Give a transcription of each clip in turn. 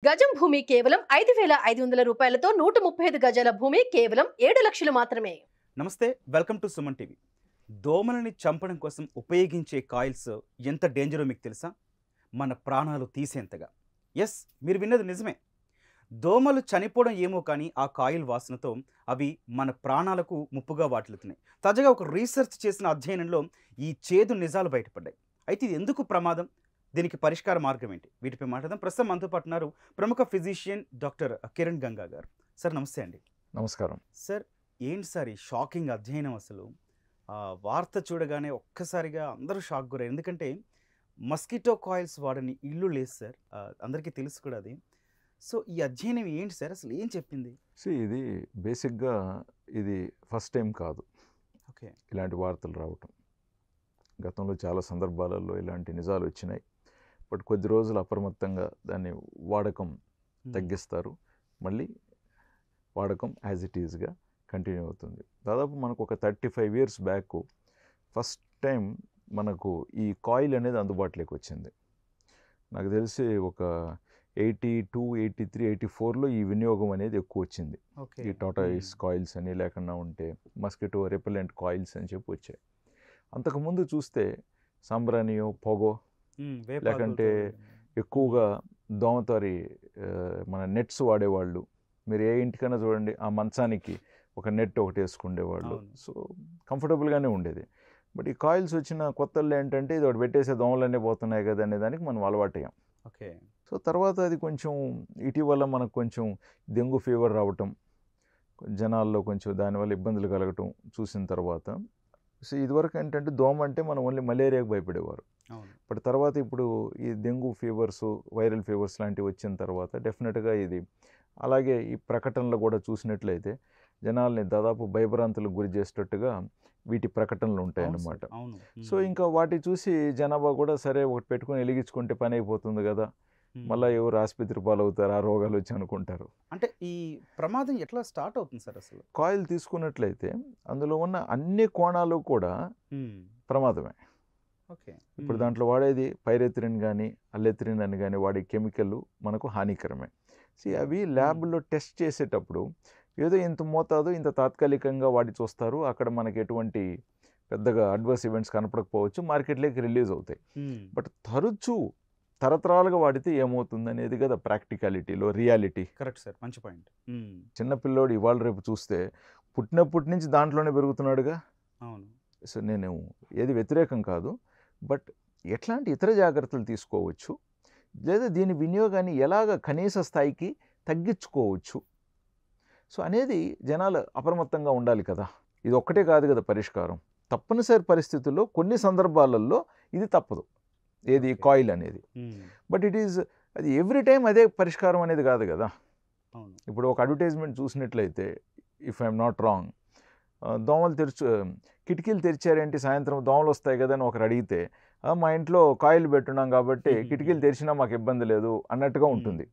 గజం భూమి కేవలం 5,500 రూపాయలతో 135 గజాల భూమి కేవలం 7 లక్షలు మాత్రమే. నమస్తే, వెల్కమ్ టు సుమన్ టీవీ. దోమలని చంపడం కోసం ఉపయోగించే కాయిల్స్ ఎంత డేంజరో మీకు తెలుసా? మన ప్రాణాలు తీసేంతగా. ఎస్, మీరు విన్నది నిజమే. దోమలు చనిపోవడం ఏమో కానీ ఆ కాయిల్ వాసనతో అవి మన ప్రాణాలకు ముప్పుగా వాటిల్లుతున్నాయి. తాజాగా ఒక రీసెర్చ్ చేసిన అధ్యయనంలో ఈ చేదు నిజాలు బయటపడ్డాయి. అయితే ఇది ఎందుకు ప్రమాదం, దీనికి పరిష్కార మార్గం ఏంటి, వీటిపై మాట్లాడదాం. ప్రస్తుతం మనతో పాటు ఉన్నారు ప్రముఖ ఫిజిషియన్ డాక్టర్ కిరణ్ గంగా గారు. సార్ నమస్తే అండి. నమస్కారం సార్, ఏంటి సార్ ఈ షాకింగ్ అధ్యయనం? అసలు వార్త చూడగానే ఒక్కసారిగా అందరూ షాక్ గురయ్యారు. ఎందుకంటే మస్కిటో కాయిల్స్ వాడని ఇల్లు లేదు సార్, అందరికీ తెలుసు కూడా అది. సో ఈ అధ్యయనం ఏంటి సార్, అసలు ఏం చెప్పింది? ఇది బేసిక్గా ఇది ఫస్ట్ టైం కాదు ఓకే, ఇలాంటి వార్తలు రావటం. గతంలో చాలా సందర్భాలలో ఇలాంటి నిజాలు వచ్చినాయి. బట్ కొద్ది రోజులు అప్రమత్తంగా దాన్ని వాడకం తగ్గిస్తారు, మళ్ళీ వాడకం యాజ్ ఇట్ ఈజ్గా కంటిన్యూ అవుతుంది. దాదాపు మనకు ఒక 35 years బ్యాక్ ఫస్ట్ టైం మనకు ఈ కాయిల్ అనేది అందుబాటులోకి వచ్చింది. నాకు తెలిసి ఒక 82, 83, 84లో ఈ వినియోగం అనేది ఎక్కువ వచ్చింది. ఈ టాటాయిస్ కాయిల్స్ అని, లేకుండా ఉంటే మస్కిటో రెపెలెంట్ కాయిల్స్ అని చెప్పి వచ్చాయి. అంతకుముందు చూస్తే సాంబ్రానియో, పొగో, లేకంటే ఎక్కువగా దోమతారి మన నెట్స్ వాడేవాళ్ళు. మీరు ఏ ఇంటికైనా చూడండి, ఆ మంచానికి ఒక నెట్ ఒకటి వేసుకుండేవాళ్ళు. సో కంఫర్టబుల్గానే ఉండేది. బట్ ఈ కాయిల్స్ వచ్చిన కొత్తల్లో ఏంటంటే ఇది ఒకటి పెట్టేసే దోమలన్నీ పోతున్నాయి కదా అనే దానికి మనం అలవాటయ్యాం. ఓకే. సో తర్వాత అది కొంచెం ఇటీవల మనకు కొంచెం డెంగ్యూ ఫీవర్ రావటం, జనాల్లో కొంచెం దానివల్ల ఇబ్బందులు కలగటం చూసిన తర్వాత, సో ఇదివరకు ఏంటంటే దోమ అంటే మనం ఓన్లీ మలేరియాకు భయపడేవారు. బట్ తర్వాత ఇప్పుడు ఈ డెంగ్యూ ఫీవర్స్, వైరల్ ఫీవర్స్ లాంటివి వచ్చిన తర్వాత డెఫినెట్గా ఇది, అలాగే ఈ ప్రకటనలు కూడా చూసినట్లయితే జనాల్ని దాదాపు భయభ్రాంతులకు గురి చేసేటట్టుగా వీటి ప్రకటనలు ఉంటాయన్నమాట. సో ఇంకా వాటి చూసి జనాభా కూడా సరే ఒకటి పెట్టుకుని వెలిగించుకుంటే పని అయిపోతుంది కదా, మళ్ళీ ఎవరు ఆసుపత్రి పాలవుతారు, ఆ రోగాలు వచ్చి అనుకుంటారు. అంటే ఈ ప్రమాదం ఎట్లా స్టార్ట్ అవుతుంది సార్? అసలు కాయిల్ తీసుకున్నట్లయితే అందులో ఉన్న అన్ని కోణాలు కూడా ప్రమాదమే. ఓకే. ఇప్పుడు దాంట్లో వాడేది పైరెథ్రిన్ కానీ అల్లెథ్రిన్ అని కానీ వాడే కెమికల్ మనకు హానికరమే. అవి ల్యాబ్లో టెస్ట్ చేసేటప్పుడు ఏదో ఇంత మోతాదు, ఇంత తాత్కాలికంగా వాడి చూస్తారు. అక్కడ మనకి ఎటువంటి పెద్దగా అడ్వర్స్ ఈవెంట్స్ కనపడకపోవచ్చు, మార్కెట్లోకి రిలీజ్ అవుతాయి. బట్ తరచూ తరతరాలుగా వాడితే ఏమవుతుంది అనేది కదా ప్రాక్టికాలిటీలో రియాలిటీ. కరెక్ట్ సార్, మంచి పాయింట్. చిన్నపిల్లోడు ఇవాళ రేపు చూస్తే పుట్టినప్పటి నుంచి దాంట్లోనే పెరుగుతున్నాడుగా. అవును. సో నేను ఏది వ్యతిరేకం కాదు, బట్ ఎట్లాంటి ఇతర జాగ్రత్తలు తీసుకోవచ్చు, లేదా దీని వినియోగాన్ని ఎలాగ కనీస స్థాయికి తగ్గించుకోవచ్చు, సో అనేది జనాలు అప్రమత్తంగా ఉండాలి కదా. ఇది ఒక్కటే కాదు కదా పరిష్కారం. తప్పనిసరి పరిస్థితుల్లో కొన్ని సందర్భాలలో ఇది తప్పదు, ఏది కాయిల్ అనేది. బట్ ఇట్ ఈజ్, అది ఎవ్రీ టైం అదే పరిష్కారం అనేది కాదు కదా. ఇప్పుడు ఒక అడ్వర్టైజ్మెంట్ చూసినట్లయితే, ఇఫ్ ఐఎమ్ నాట్ రాంగ్, దోమలు కిటికీలు తెరిచారేంటి, సాయంత్రం దోమలు వస్తాయి కదా అని ఒకరు అడిగితే, మా ఇంట్లో కాయిల్ పెట్టున్నాం కాబట్టి కిటికీలు తెరిచినా మాకు ఇబ్బంది లేదు అన్నట్టుగా ఉంటుంది.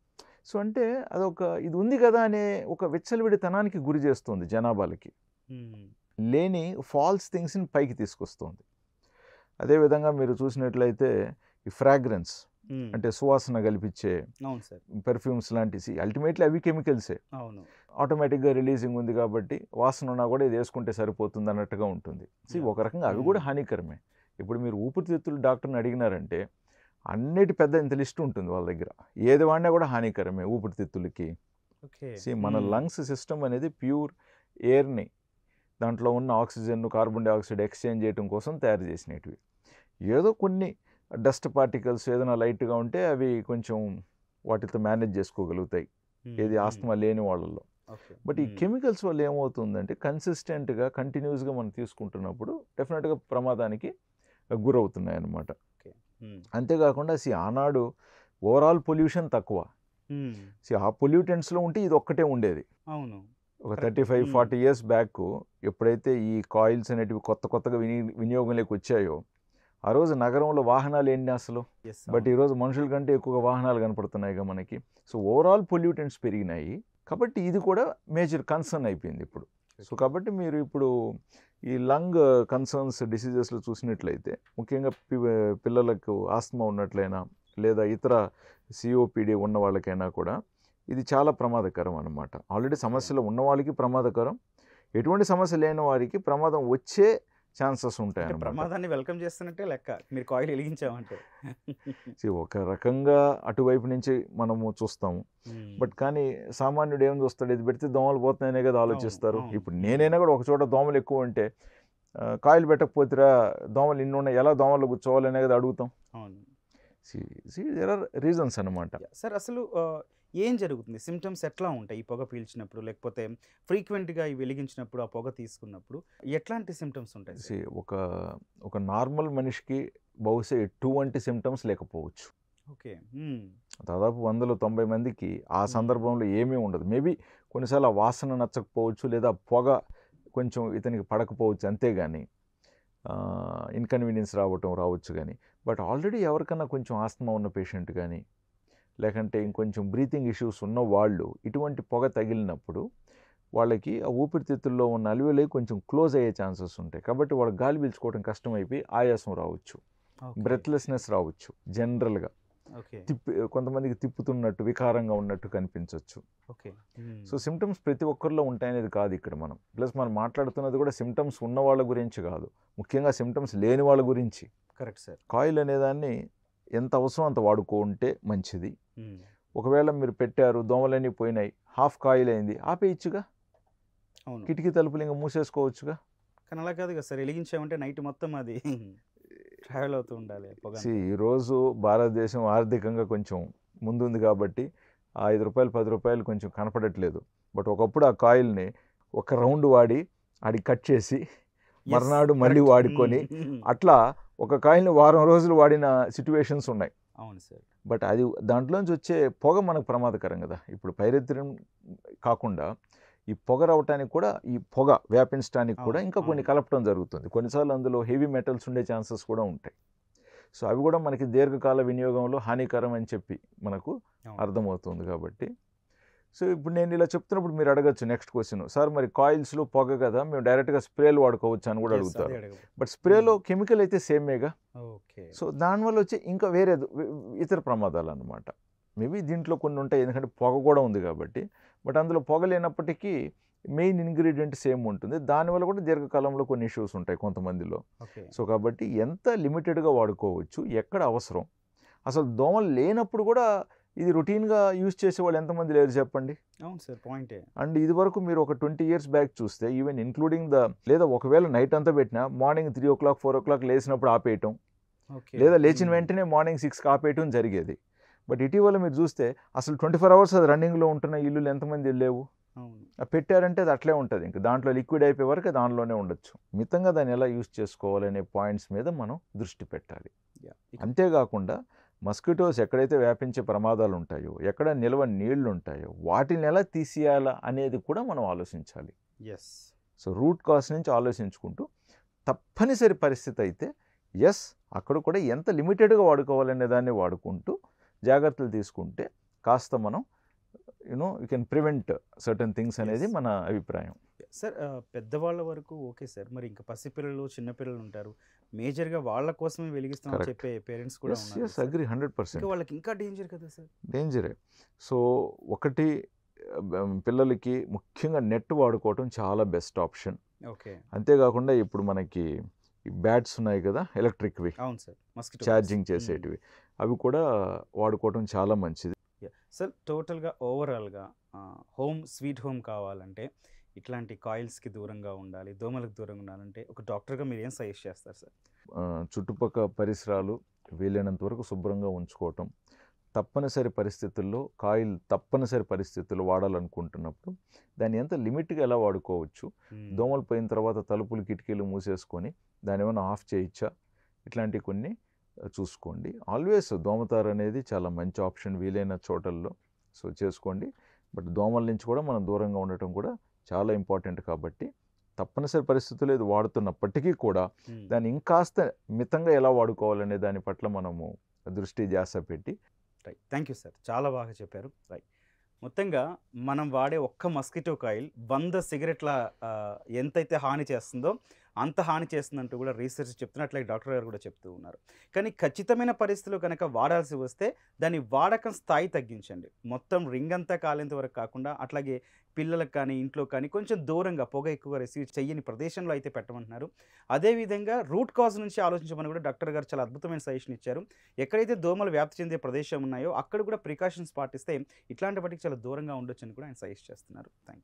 సో అంటే అదొక ఇది ఉంది కదా అనే ఒక విచ్చలవిడితనానికి గురి చేస్తుంది జనాభాలకి, లేని ఫాల్స్ థింగ్స్ని పైకి తీసుకొస్తుంది. అదేవిధంగా మీరు చూసినట్లయితే ఈ ఫ్రాగ్రెన్స్ అంటే సువాసన కల్పించే పెర్ఫ్యూమ్స్ లాంటివి, అల్టిమేట్లీ అవి కెమికల్సే. ఆటోమేటిక్గా రిలీజింగ్ ఉంది కాబట్టి వాసన ఉన్నా కూడా ఇది వేసుకుంటే సరిపోతుంది అన్నట్టుగా ఉంటుంది. ఒక రకంగా అవి కూడా హానికరమే. ఇప్పుడు మీరు ఊపిరితిత్తులు డాక్టర్ని అడిగినారంటే అన్నిటి పెద్ద ఇంత లిస్ట్ ఉంటుంది వాళ్ళ దగ్గర, ఏది వాడినా కూడా హానికరమే ఊపిరితిత్తులకి. మన లంగ్స్ సిస్టమ్ అనేది ప్యూర్ ఎయిర్ని, దాంట్లో ఉన్న ఆక్సిజన్, కార్బన్ డైఆక్సైడ్ ఎక్స్చేంజ్ చేయడం కోసం తయారు చేసినవి. ఏదో కొన్ని డస్ట్ పార్టికల్స్ ఏదైనా లైట్గా ఉంటే అవి కొంచెం వాటితో మేనేజ్ చేసుకోగలుగుతాయి, ఏది ఆస్తమా లేని వాళ్ళల్లో. బట్ ఈ కెమికల్స్ వల్ల ఏమవుతుందంటే కన్సిస్టెంట్గా కంటిన్యూస్గా మనం తీసుకుంటున్నప్పుడు డెఫినెట్గా ప్రమాదానికి గురవుతున్నాయి అన్నమాట. అంతేకాకుండా ఆనాడు ఓవరాల్ పొల్యూషన్ తక్కువ. ఆ పొల్యూటెంట్స్లో ఉంటే ఇది ఒక్కటే ఉండేది. అవును. ఒక 35-40 years బ్యాక్ ఎప్పుడైతే ఈ కాయిల్స్ అనేటివి కొత్తగా వినియోగంలోకి వచ్చాయో, ఆ రోజు నగరంలో వాహనాలు ఏంటి అసలు. బట్ ఈరోజు మనుషుల కంటే ఎక్కువగా వాహనాలు కనపడుతున్నాయిగా మనకి. సో ఓవరాల్ పొల్యూటెంట్స్ పెరిగినాయి కాబట్టి ఇది కూడా మేజర్ కన్సర్న్ అయిపోయింది ఇప్పుడు. సో కాబట్టి మీరు ఇప్పుడు ఈ లంగ్ కన్సర్న్స్ డిసీజెస్లో చూసినట్లయితే ముఖ్యంగా పిల్లలకు ఆస్తమా ఉన్నట్లయినా లేదా ఇతర సిఓపిడి ఉన్న వాళ్ళకైనా కూడా ఇది చాలా ప్రమాదకరం అన్నమాట. ఆల్రెడీ సమస్యలు ఉన్న వాళ్ళకి ప్రమాదకరం, ఎటువంటి సమస్య లేని వారికి ప్రమాదం వచ్చే ఛాన్సెస్ ఉంటాయి అంటే అన్నమాట. ప్రమాదాన్ని వెల్కమ్ చేస్తున్నట్టే లెక్క మీరు కాయిల్ వెలిగించామంటే. ఒక రకంగా అటువైపు నుంచి మనము చూస్తాము, బట్ కానీ సామాన్యుడు ఏం చూస్తాడు, ఇది పెడితే దోమలు పోతున్నాయనే కదా ఆలోచిస్తారు. అవును. ఇప్పుడు నేనైనా కూడా ఒక చోట దోమలు ఎక్కువ ఉంటే కాయిల్ పెట్టకపోతేరా దోమలు ఇన్ని ఉన్నాయి, ఎలా దోమలు కూర్చోవాలనే కదా అడుగుతాం. అవును దేర్ ఆర్ రీజన్స్ అన్నమాట. సార్. అసలు ఏం జరుగుతుంది, సిమ్టమ్స్ ఎట్లా ఉంటాయి ఈ పొగ పీల్చినప్పుడు, లేకపోతే ఫ్రీక్వెంట్గా ఇవి వెలిగించినప్పుడు, ఆ పొగ తీసుకున్నప్పుడు ఎట్లాంటి సిమ్టమ్స్ ఉంటాయి? ఒక నార్మల్ మనిషికి బహుశా ఎటువంటి సిమ్టమ్స్ లేకపోవచ్చు. ఓకే. దాదాపు 190 మందికి ఆ సందర్భంలో ఏమీ ఉండదు. మేబీ కొన్నిసార్లు ఆ వాసన నచ్చకపోవచ్చు, లేదా పొగ కొంచెం ఇతనికి పడకపోవచ్చు, అంతేగాని ఇన్కన్వీనియన్స్ రావచ్చు కానీ. బట్ ఆల్రెడీ ఎవరికన్నా కొంచెం ఆస్తమా ఉన్న పేషెంట్ కానీ, లేకంటే ఇంకొంచెం బ్రీతింగ్ ఇష్యూస్ ఉన్న వాళ్ళు ఇటువంటి పొగ తగిలినప్పుడు వాళ్ళకి ఆ ఊపిరితిత్తుల్లో ఉన్న అల్వియోలై కొంచెం క్లోజ్ అయ్యే ఛాన్సెస్ ఉంటాయి. కాబట్టి వాళ్ళకి గాలి పీల్చుకోవడం కష్టమైపోయి ఆయాసం రావచ్చు, బ్రెత్లెస్నెస్ రావచ్చు, జనరల్గా కొంతమందికి తిప్పుతున్నట్టు, వికారంగా ఉన్నట్టు కనిపించవచ్చు. సో సిమ్టమ్స్ ప్రతి ఒక్కరిలో ఉంటాయనేది కాదు ఇక్కడ మనం. ప్లస్ మనం మాట్లాడుతున్నది కూడా సిమ్టమ్స్ ఉన్న వాళ్ళ గురించి కాదు, ముఖ్యంగా సిమ్టమ్స్ లేని వాళ్ళ గురించి. Correct sir. కాయిల్ అనేదాన్ని ఎంత అవసరం అంత వాడుకుంటే మంచిది. ఒకవేళ మీరు పెట్టారు, దోమలన్నీ పోయినాయి, హాఫ్ కాయిల్ అయింది, ఆపేయచ్చుగా, కిటికీ తలుపులు ఇంకా మూసేసుకోవచ్చుగా. కానీ అలా కాదు కదా సార్, వెలిగించామంటే నైట్ మొత్తం అది ట్రావెల్ అవుతూ ఉండాలి. ఈరోజు భారతదేశం ఆర్థికంగా కొంచెం ముందుంది కాబట్టి ఆ 5 రూపాయలు 10 రూపాయలు కొంచెం కనపడట్లేదు. బట్ ఒకప్పుడు ఆ కాయిల్ని ఒక రౌండ్ వాడి అది కట్ చేసి మర్నాడు మళ్ళీ వాడుకొని అట్లా ఒక కాయిల్ని వారం రోజులు వాడిన సిచ్యువేషన్స్ ఉన్నాయి. అవును సార్. బట్ అది దాంట్లోంచి వచ్చే పొగ మనకు ప్రమాదకరం కదా. ఇప్పుడు పైరెత్తిరం కాకుండా ఈ పొగ రావటానికి కూడా, ఈ పొగ వ్యాపించడానికి కూడా ఇంకా కొన్ని కలపడం జరుగుతుంది. కొన్నిసార్లు అందులో హెవీ మెటల్స్ ఉండే ఛాన్సెస్ కూడా ఉంటాయి. సో అవి కూడా మనకి దీర్ఘకాల వినియోగంలో హానికరం అని చెప్పి మనకు అర్థమవుతుంది. కాబట్టి సో ఇప్పుడు నేను ఇలా చెప్తున్నప్పుడు మీరు అడగచ్చు నెక్స్ట్ క్వశ్చన్, సార్ మరి కాయిల్స్లో పొగ కదా, మేము డైరెక్ట్గా స్ప్రేలు వాడుకోవచ్చు అని కూడా అడుగుతారు. బట్ స్ప్రేలో కెమికల్ అయితే సేమేగా. సో దానివల్ల వచ్చి ఇంకా వేరే ఇతర ప్రమాదాలు అన్నమాట. మేబీ దీంట్లో కొన్ని ఉంటాయి, ఎందుకంటే పొగ కూడా ఉంది కాబట్టి. బట్ అందులో పొగ లేనప్పటికీ మెయిన్ ఇంగ్రీడియంట్ సేమ్ ఉంటుంది. దానివల్ల కూడా దీర్ఘకాలంలో కొన్ని ఇష్యూస్ ఉంటాయి కొంతమందిలో. సో కాబట్టి ఎంత లిమిటెడ్గా వాడుకోవచ్చు, ఎక్కడ అవసరం. అసలు దోమలు లేనప్పుడు కూడా ఇది రొటీన్గా యూజ్ చేసేవాళ్ళు ఎంతమంది లేరు చెప్పండి. అవును సార్, పాయింటే. అండ్ ఇది వరకు మీరు ఒక 20 years బ్యాక్ చూస్తే, ఈవెన్ ఇంక్లూడింగ్ లేదా ఒకవేళ నైట్ అంతా పెట్టినా మార్నింగ్ 3 o'clock 4 o'clock లేచినప్పుడు ఆపేయటం, లేదా లేచిన వెంటనే మార్నింగ్ 6కి ఆపేయటం జరిగేది. బట్ ఇటీవల మీరు చూస్తే అసలు 24 hours అది రన్నింగ్లో ఉంటున్న ఇల్లులు ఎంతమంది లేవు. పెట్టారంటే అది అట్లే ఉంటుంది, ఇంకా దాంట్లో లిక్విడ్ అయిపోయే వరకు దానిలోనే ఉండొచ్చు. మితంగా దాన్ని ఎలా యూజ్ చేసుకోవాలనే పాయింట్స్ మీద మనం దృష్టి పెట్టాలి. అంతేకాకుండా మస్కిటోస్ ఎక్కడైతే వ్యాపించే ప్రమాదాలు ఉంటాయో, ఎక్కడ నిల్వ నీళ్లు ఉంటాయో వాటిని ఎలా తీసేయాలా అనేది కూడా మనం ఆలోచించాలి. సో రూట్ కాజ్ నుంచి ఆలోచించుకుంటూ తప్పనిసరి పరిస్థితి అయితే అక్కడ కూడా ఎంత లిమిటెడ్గా వాడుకోవాలనే దాన్ని వాడుకుంటూ జాగ్రత్తలు తీసుకుంటే కాస్త మనం you can prevent certain things అనేది మన అభిప్రాయం. సార్ పెద్దవాళ్ళ వరకు ఓకే సార్, మరి ఇంకా పసిపిల్లలు చిన్నపిల్లలు ఉంటారు, మేజర్గా వాళ్ళ కోసమే వెలిగిస్తామని చెప్పే పేరెంట్స్ కూడా ఉన్నారు. అగ్రీ 100%. వాళ్ళకి ఇంకా డేంజర్ కదా సార్. డేంజరే. సో ఒకటి, పిల్లలకి ముఖ్యంగా నెట్ వాడుకోవటం చాలా బెస్ట్ ఆప్షన్. అంతేకాకుండా ఇప్పుడు మనకి బ్యాట్స్ ఉన్నాయి కదా ఎలక్ట్రిక్వి, అవును సార్, ఛార్జింగ్ చేసేటివి, అవి కూడా వాడుకోవటం చాలా మంచిది. సార్ టోటల్గా ఓవరాల్గా హోమ్ స్వీట్ హోమ్ కావాలంటే ఇట్లాంటి కాయిల్స్కి దూరంగా ఉండాలి, దోమలకు దూరంగా ఉండాలంటే ఒక డాక్టర్గా మీరు ఏం సజెస్ట్ చేస్తారు సార్? చుట్టుపక్కల పరిసరాలు వీలైనంత వరకు శుభ్రంగా ఉంచుకోవటం, తప్పనిసరి పరిస్థితుల్లో కాయిల్ తప్పనిసరి పరిస్థితుల్లో వాడాలనుకుంటున్నప్పుడు దాన్ని ఎంత లిమిట్గా ఎలా వాడుకోవచ్చు, దోమలు పోయిన తర్వాత తలుపులు కిటికీలు మూసేసుకొని దాని ఏమైనా ఆఫ్ చేయొచ్చా, ఇట్లాంటి కొన్ని చూసుకోండి. ఆల్వేస్ దోమతారు అనేది చాలా మంచి ఆప్షన్ వీలైన చోటల్లో, సో చేసుకోండి. బట్ దోమల నుంచి కూడా మనం దూరంగా ఉండటం కూడా చాలా ఇంపార్టెంట్. కాబట్టి తప్పనిసరి పరిస్థితులు ఇది వాడుతున్నప్పటికీ కూడా దాన్ని ఇంకాస్త మితంగా ఎలా వాడుకోవాలనే దాని పట్ల మనము దృష్టి ధ్యాస పెట్టి. థ్యాంక్ యూ సార్, చాలా బాగా చెప్పారు. మొత్తంగా మనం వాడే ఒక్క మస్కిటో కాయిల్ 100 సిగరెట్ల ఎంతైతే హాని చేస్తుందో అంత హాని చేస్తుందంటూ కూడా రీసెర్చ్ చెప్తున్నట్లయితే డాక్టర్ గారు కూడా చెప్తూ ఉన్నారు. కానీ ఖచ్చితమైన పరిస్థితుల్లో కనుక వాడాల్సి వస్తే దాని వాడకం స్థాయి తగ్గించండి. మొత్తం రింగ్ అంతా కాలేంత వరకు కాకుండా అట్లాగే పిల్లలకు కానీ ఇంట్లో కానీ కొంచెం దూరంగా పొగ ఎక్కువగా రిసీవ్ చెయ్యని ప్రదేశంలో అయితే పెట్టమంటున్నారు. అదేవిధంగా రూట్ కాజ్ నుంచి ఆలోచించమని కూడా డాక్టర్ గారు చాలా అద్భుతమైన సజెషన్ ఇచ్చారు. ఎక్కడైతే దోమలు వ్యాప్తి చెందే ప్రదేశం ఉన్నాయో అక్కడ కూడా ప్రికాషన్స్ పాటిస్తే ఇట్లాంటి వాటికి చాలా దూరంగా ఉండొచ్చని కూడా ఆయన సజెస్ట్ చేస్తున్నారు. Thank you.